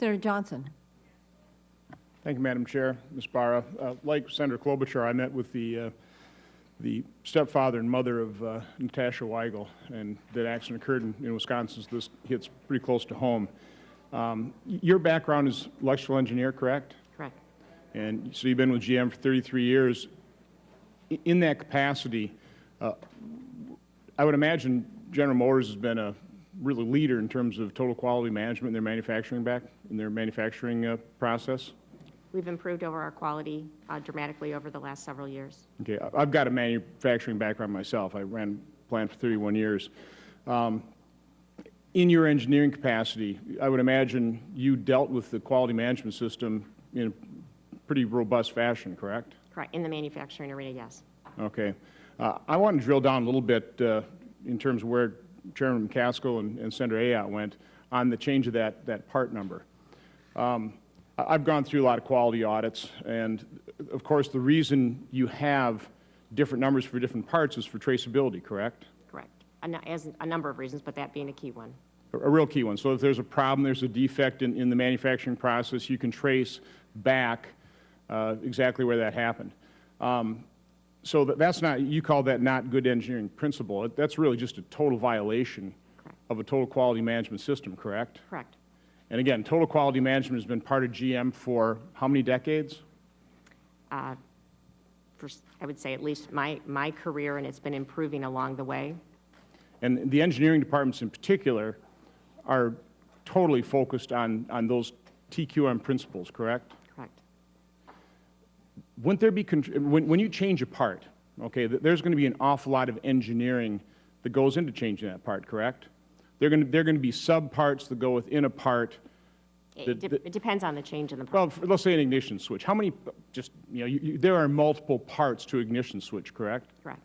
Senator Johnson. Thank you, Madam Chair. Ms. Barra, like Senator Klobuchar, I met with the stepfather and mother of Natasha Weigel, and that accident occurred in Wisconsin, so this hits pretty close to home. Your background is electrical engineer, correct? Correct. And so you've been with GM for 33 years. In that capacity, I would imagine General Motors has been a really leader in terms of total quality management in their manufacturing process. We've improved over our quality dramatically over the last several years. Okay, I've got a manufacturing background myself. I ran a plant for 31 years. In your engineering capacity, I would imagine you dealt with the quality management system in a pretty robust fashion, correct? Correct. In the manufacturing arena, yes. Okay. I want to drill down a little bit in terms of where Chairman McCaskill and Senator Ayotte went on the change of that part number. I've gone through a lot of quality audits, and of course the reason you have different numbers for different parts is for traceability, correct? Correct. As a number of reasons, but that being a key one. A real key one. So if there's a problem, there's a defect in the manufacturing process, you can trace back exactly where that happened. So that's not, you call that not good engineering principle. That's really just a total violation of a total quality management system, correct? Correct. And again, total quality management has been part of GM for how many decades? I would say at least my career, and it's been improving along the way. And the engineering departments in particular are totally focused on those TQM principles, correct? Correct. Wouldn't there be, when you change a part, okay, there's going to be an awful lot of engineering that goes into changing that part, correct? There are going to be sub-parts that go within a part. It depends on the change in the part. Well, let's say an ignition switch. How many, just, there are multiple parts to ignition switch, correct? Correct.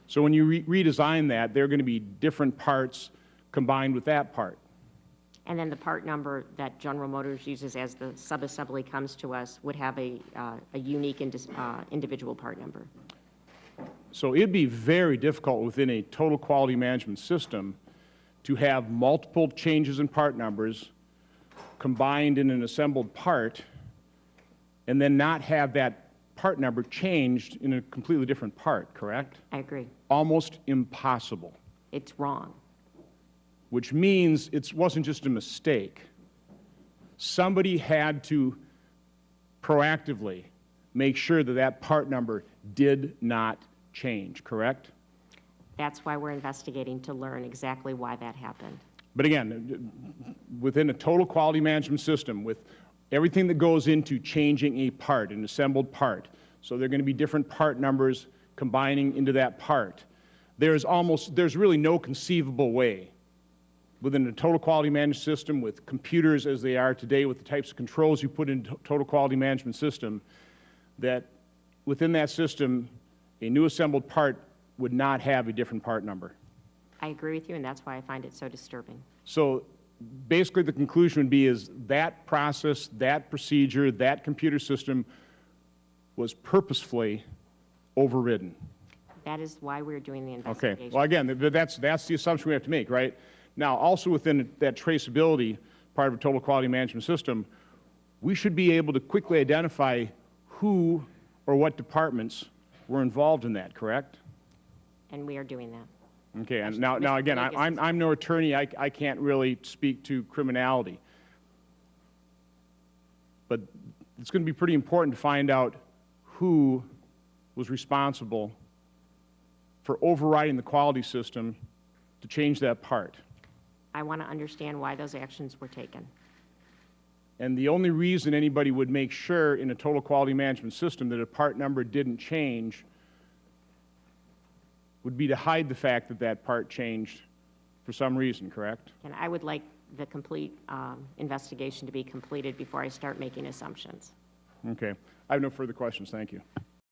So when you redesign that, there are going to be different parts combined with that part. And then the part number that General Motors uses as the subassembly comes to us would have a unique individual part number. So it'd be very difficult within a total quality management system to have multiple changes in part numbers combined in an assembled part and then not have that part number changed in a completely different part, correct? I agree. Almost impossible. It's wrong. Which means it wasn't just a mistake. Somebody had to proactively make sure that that part number did not change, correct? That's why we're investigating, to learn exactly why that happened. But again, within a total quality management system, with everything that goes into changing a part, an assembled part, so there are going to be different part numbers combining into that part, there's really no conceivable way within a total quality management system with computers as they are today, with the types of controls you put into total quality management system, that within that system, a new assembled part would not have a different part number. I agree with you, and that's why I find it so disturbing. So basically the conclusion would be is that process, that procedure, that computer system was purposefully overridden. That is why we're doing the investigation. Okay. Well, again, that's the assumption we have to make, right? Now, also within that traceability part of a total quality management system, we should be able to quickly identify who or what departments were involved in that, correct? And we are doing that. Okay, and now again, I'm no attorney. I can't really speak to criminality. But it's going to be pretty important to find out who was responsible for overriding the quality system to change that part. I want to understand why those actions were taken. And the only reason anybody would make sure in a total quality management system that a part number didn't change would be to hide the fact that that part changed for some reason, correct? And I would like the complete investigation to be completed before I start making assumptions. Okay. I have no further questions. Thank you.